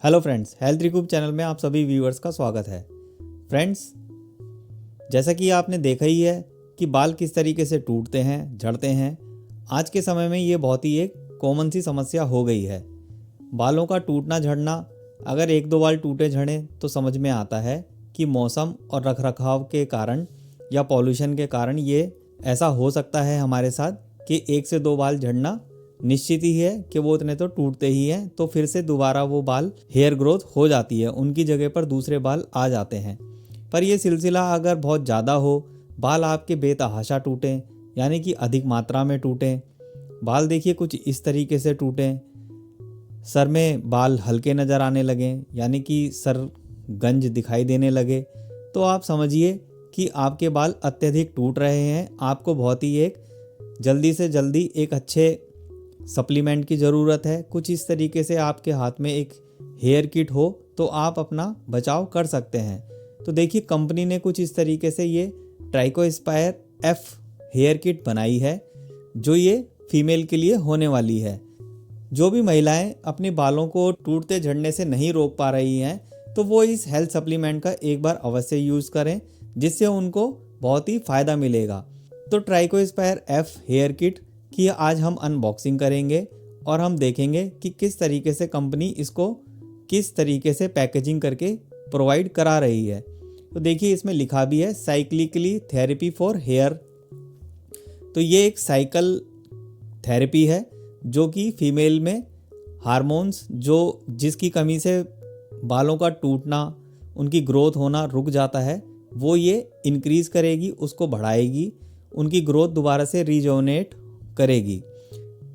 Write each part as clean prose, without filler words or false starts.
Hello friends, health recoup channel में आप सभी व्यूअर्स का स्वागत है। फ्रेंड्स, जैसा कि आपने देखा ही है कि बाल किस तरीके से टूटते हैं, झड़ते हैं। आज के समय में ये बहुत ही एक कॉमन सी समस्या हो गई है। बालों का टूटना झड़ना, अगर एक दो बाल टूटे झड़े तो समझ में आता है कि मौसम और रखरखाव के कारण या पॉल्यूशन के कारण ये ऐसा हो सकता है हमारे साथ कि एक से दो बाल झड़ना निश्चित ही है कि वो इतने तो टूटते ही हैं, तो फिर से दोबारा वो बाल हेयर ग्रोथ हो जाती है, उनकी जगह पर दूसरे बाल आ जाते हैं। पर ये सिलसिला अगर बहुत ज़्यादा हो, बाल आपके बेतहाशा टूटें यानी कि अधिक मात्रा में टूटें, बाल देखिए कुछ इस तरीके से टूटें, सर में बाल हल्के नज़र आने लगें यानी कि सर गंज दिखाई देने लगे, तो आप समझिए कि आपके बाल अत्यधिक टूट रहे हैं। आपको बहुत ही एक जल्दी से जल्दी एक अच्छे सप्लीमेंट की ज़रूरत है। कुछ इस तरीके से आपके हाथ में एक हेयर किट हो तो आप अपना बचाव कर सकते हैं। तो देखिए, कंपनी ने कुछ इस तरीके से ये ट्राइकोस्पायर एफ हेयर किट बनाई है, जो ये फीमेल के लिए होने वाली है। जो भी महिलाएं अपने बालों को टूटते झड़ने से नहीं रोक पा रही हैं, तो वो इस हेल्थ सप्लीमेंट का एक बार अवश्य यूज़ करें, जिससे उनको बहुत ही फ़ायदा मिलेगा। तो ट्राइकोस्पायर एफ हेयर किट की आज हम अनबॉक्सिंग करेंगे और हम देखेंगे कि किस तरीके से कंपनी इसको किस तरीके से पैकेजिंग करके प्रोवाइड करा रही है। तो देखिए, इसमें लिखा भी है साइक्लिकली थेरेपी फॉर हेयर। तो ये एक साइकिल थेरेपी है जो कि फीमेल में हार्मोन्स जिसकी कमी से बालों का टूटना, उनकी ग्रोथ होना रुक जाता है, वो ये इंक्रीज़ करेगी, उसको बढ़ाएगी, उनकी ग्रोथ दोबारा से रिजोनेट करेगी।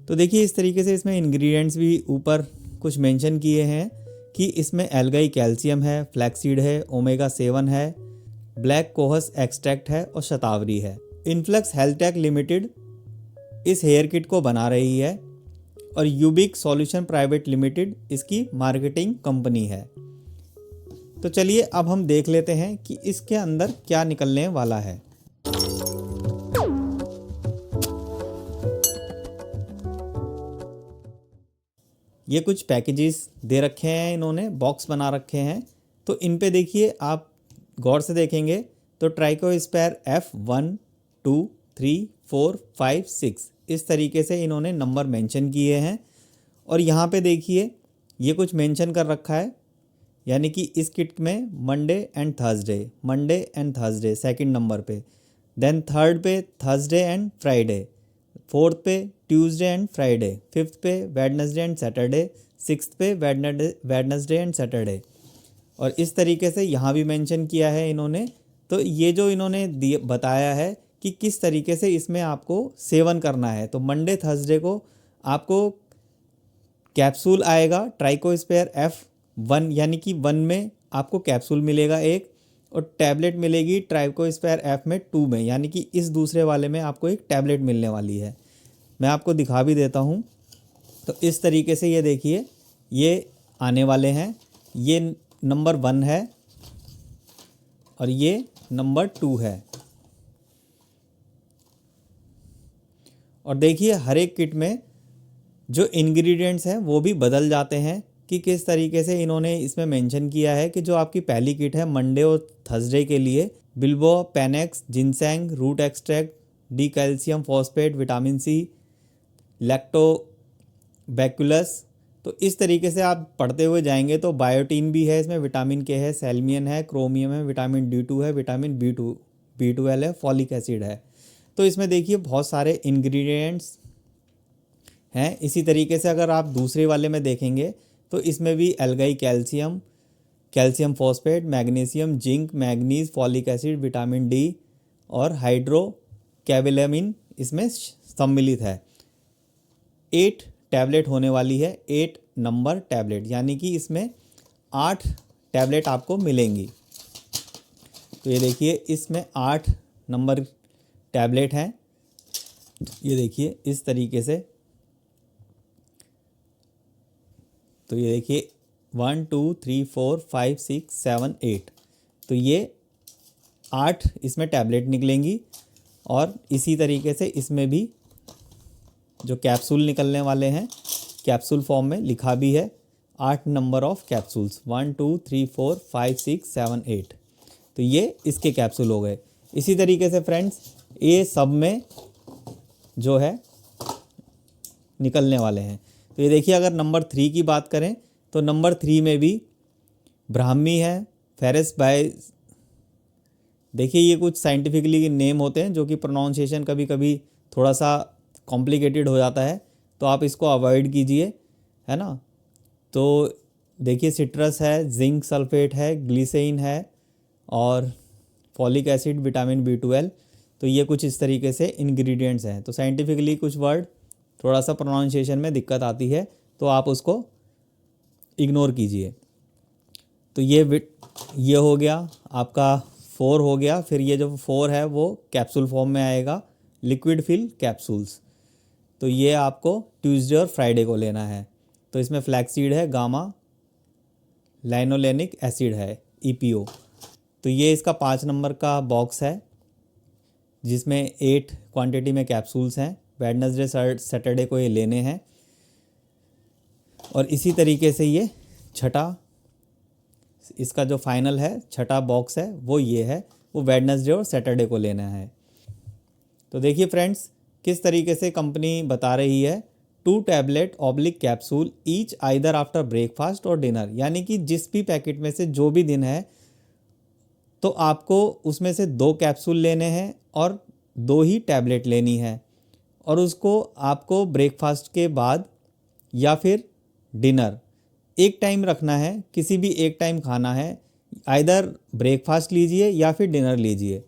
तो देखिए, इस तरीके से इसमें इंग्रेडिएंट्स भी ऊपर कुछ मेंशन किए हैं कि इसमें एल्गाई कैल्शियम है, फ्लैक्सीड है, ओमेगा 7 है, ब्लैक कोहस एक्सट्रैक्ट है और शतावरी है। इन्फ्लक्स हेल्थटेक लिमिटेड इस हेयर किट को बना रही है और यूबिक सॉल्यूशन प्राइवेट लिमिटेड इसकी मार्केटिंग कंपनी है। तो चलिए अब हम देख लेते हैं कि इसके अंदर क्या निकलने वाला है। ये कुछ पैकेजेस दे रखे हैं, इन्होंने बॉक्स बना रखे हैं। तो इन पे देखिए, आप गौर से देखेंगे तो ट्राइकोस्पायर F1 2 3 4 5 6 इस तरीके से इन्होंने नंबर मेंशन किए हैं। और यहाँ पे देखिए, ये कुछ मेंशन कर रखा है, यानी कि इस किट में Monday and Thursday second number पे, देन थर्ड पे थर्सडे एंड फ्राइडे, फोर्थ पे ट्यूसडे एंड फ्राइडे, फिफ्थ पे वेडनेसडे एंड सैटरडे, सिक्स्थ पे वेडनेसडे एंड सैटरडे। और इस तरीके से यहाँ भी मेंशन किया है इन्होंने। तो ये जो इन्होंने बताया है कि किस तरीके से इसमें आपको सेवन करना है। तो मंडे थर्सडे को आपको कैप्सूल आएगा ट्राइकोस्पायर F1, यानी कि 1 में आपको कैप्सूल मिलेगा एक, और टैबलेट मिलेगी ट्राइकोस्पायर F में 2 में, यानी कि इस दूसरे वाले में आपको एक टैबलेट मिलने वाली है। मैं आपको दिखा भी देता हूँ। तो इस तरीके से ये देखिए, ये आने वाले हैं। ये नंबर 1 है और ये नंबर 2 है। और देखिए, हर एक किट में जो इंग्रेडिएंट्स हैं वो भी बदल जाते हैं कि किस तरीके से इन्होंने इसमें मेंशन किया है कि जो आपकी पहली किट है मंडे और थर्सडे के लिए, बिल्बो panax ginseng root extract, D calcium phosphate, vitamin C, lactobacillus. तो इस तरीके से आप पढ़ते हुए जाएंगे तो बायोटीन भी है इसमें, विटामिन के है, सेलमियन है, क्रोमियम है, विटामिन D2 है, विटामिन B12 है, फॉलिक एसिड है। तो इसमें देखिए बहुत सारे इंग्रेडिएंट्स हैं। इसी तरीके से अगर आप दूसरे वाले में देखेंगे तो इसमें भी algae calcium phosphate, magnesium, zinc, manganese, folic acid, vitamin D और हाइड्रोकैबिलेमिन इसमें सम्मिलित है। 8 टैबलेट होने वाली है, 8 नंबर टैबलेट, यानी कि इसमें 8 टैबलेट आपको मिलेंगी। तो ये देखिए, इसमें 8 नंबर टैबलेट हैं। ये देखिए इस तरीके से। तो ये देखिए 1 2 3 4 5 6 7 8, तो ये 8 इसमें टैबलेट निकलेंगी। और इसी तरीके से इसमें भी जो कैप्सूल निकलने वाले हैं, कैप्सूल फॉर्म में लिखा भी है, 8 नंबर ऑफ कैप्सूल्स, 1 2 3 4 5 6 7 8। तो ये इसके कैप्सूल हो गए। इसी तरीके से फ्रेंड्स ये सब में जो है निकलने वाले हैं। तो ये देखिए, अगर नंबर 3 की बात करें तो नंबर 3 में भी ब्राह्मी है, फेरस बाय, देखिए ये कुछ साइंटिफिकली नेम होते हैं जो कि प्रोनाउंसिएशन कभी कभी थोड़ा सा कॉम्प्लिकेटेड हो जाता है, तो आप इसको अवॉइड कीजिए, है ना। तो देखिए सिट्रस है, जिंक सल्फेट है, ग्लिसरीन है और फॉलिक एसिड, विटामिन B12। तो ये कुछ इस तरीके से इंग्रेडिएंट्स हैं। तो साइंटिफिकली कुछ वर्ड थोड़ा सा प्रोनाउंसिएशन में दिक्कत आती है तो आप उसको इग्नोर कीजिए। तो ये हो गया आपका 4 हो गया। फिर ये जो 4 है वो कैप्सूल फॉर्म में आएगा, लिक्विड फिल कैप्सूल्स। तो ये आपको ट्यूसडे और फ्राइडे को लेना है। तो इसमें फ्लैक्सीड है, गामा लाइनोलेनिक एसिड है, EPO। तो ये इसका 5 नंबर का बॉक्स है जिसमें 8 क्वांटिटी में कैप्सूल्स हैं। वेडनेसडे सैटरडे को ये लेने हैं। और इसी तरीके से ये छठा, इसका जो फाइनल है छठा बॉक्स है वो ये है, वो वेडनेसडे और सैटरडे को लेना है। तो देखिए फ्रेंड्स किस तरीके से कंपनी बता रही है, 2 tablet oblique capsule each either after breakfast और डिनर, यानी कि जिस भी पैकेट में से जो भी दिन है तो आपको उसमें से 2 कैप्सूल लेने हैं और 2 ही टैबलेट लेनी है, और उसको आपको ब्रेकफास्ट के बाद या फिर डिनर एक टाइम रखना है, किसी भी एक टाइम खाना है, आइदर ब्रेकफास्ट लीजिए या फिर डिनर लीजिए।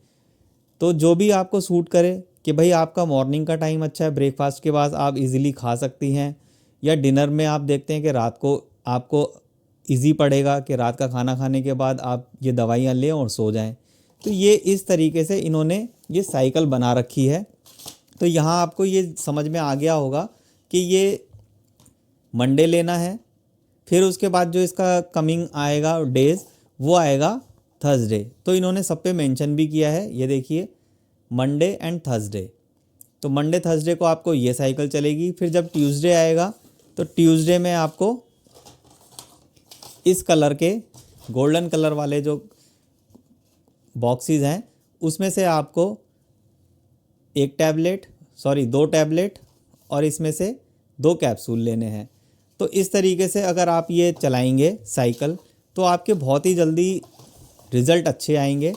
तो जो भी आपको सूट करे कि भाई आपका मॉर्निंग का टाइम अच्छा है, ब्रेकफास्ट के बाद आप इजीली खा सकती हैं, या डिनर में आप देखते हैं कि रात को आपको इजी पड़ेगा कि रात का खाना खाने के बाद आप ये दवाइयाँ लें और सो जाएं। तो ये इस तरीके से इन्होंने ये साइकिल बना रखी है। तो यहाँ आपको ये समझ में आ गया होगा कि ये मंडे लेना है, फिर उसके बाद जो इसका कमिंग आएगा डेज वो आएगा थर्सडे। तो इन्होंने सब पे मेंशन भी किया है, ये देखिए मंडे एंड थर्सडे। तो मंडे थर्सडे को आपको ये साइकिल चलेगी। फिर जब ट्यूसडे आएगा तो ट्यूसडे में आपको इस कलर के गोल्डन कलर वाले जो बॉक्सेस हैं उसमें से आपको 2 टैबलेट और इसमें से 2 कैप्सूल लेने हैं। तो इस तरीके से अगर आप ये चलाएंगे साइकिल तो आपके बहुत ही जल्दी रिज़ल्ट अच्छे आएंगे।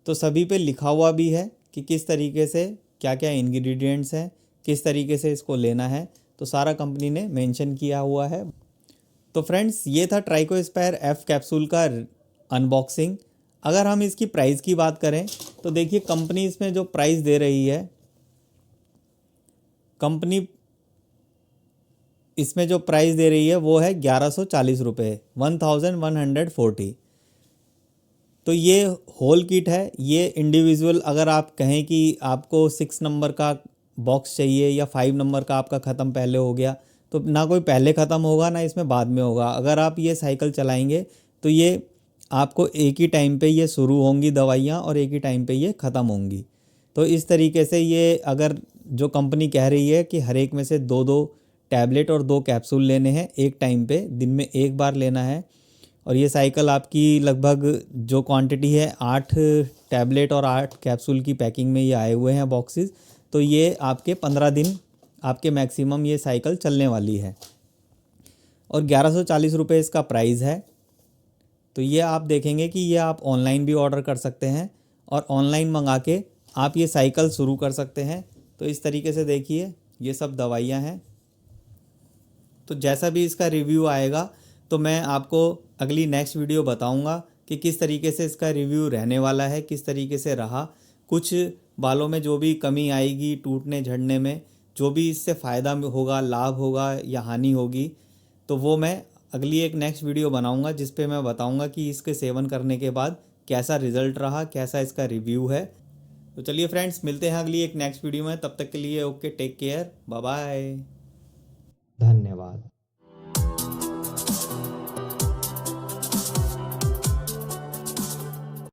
तो सभी पे लिखा हुआ भी है कि किस तरीके से क्या क्या इंग्रेडिएंट्स हैं, किस तरीके से इसको लेना है, तो सारा कंपनी ने मेंशन किया हुआ है। तो फ्रेंड्स ये था ट्राइकोस्पायर F कैप्सूल का अनबॉक्सिंग। अगर हम इसकी प्राइस की बात करें तो देखिए कंपनी इसमें जो प्राइस दे रही है, कंपनी इसमें जो प्राइस दे रही है वो है 1140 रुपये, 1140। तो ये होल किट है, ये इंडिविजुअल अगर आप कहें कि आपको 6 नंबर का बॉक्स चाहिए या 5 नंबर का आपका ख़त्म पहले हो गया, तो ना कोई पहले ख़त्म होगा ना इसमें बाद में होगा। अगर आप ये साइकिल चलाएंगे तो ये आपको एक ही टाइम पे ये शुरू होंगी दवाइयाँ और एक ही टाइम पे ये ख़त्म होंगी। तो इस तरीके से ये अगर जो कंपनी कह रही है कि हर एक में से 2 टैबलेट और 2 कैप्सूल लेने हैं एक टाइम पे, दिन में एक बार लेना है, और ये साइकिल आपकी लगभग जो क्वांटिटी है 8 टैबलेट और 8 कैप्सूल की पैकिंग में ये आए हुए हैं बॉक्सेस। तो ये आपके 15 दिन आपके मैक्सिमम ये साइकिल चलने वाली है और 1140 रुपये इसका प्राइस है। तो ये आप देखेंगे कि ये आप ऑनलाइन भी ऑर्डर कर सकते हैं और ऑनलाइन मंगा के आप ये साइकिल शुरू कर सकते हैं। तो इस तरीके से देखिए ये सब दवाइयाँ हैं। तो जैसा भी इसका रिव्यू आएगा तो मैं आपको अगली नेक्स्ट वीडियो बताऊंगा कि किस तरीके से इसका रिव्यू रहने वाला है, किस तरीके से रहा। कुछ बालों में जो भी कमी आएगी, टूटने झड़ने में, जो भी इससे फ़ायदा होगा, लाभ होगा या हानि होगी, तो वो मैं अगली एक नेक्स्ट वीडियो बनाऊंगा जिस पे मैं बताऊंगा कि इसके सेवन करने के बाद कैसा रिज़ल्ट रहा, कैसा इसका रिव्यू है। तो चलिए फ्रेंड्स, मिलते हैं अगली एक नेक्स्ट वीडियो में। तब तक के लिए okay, take care, bye bye.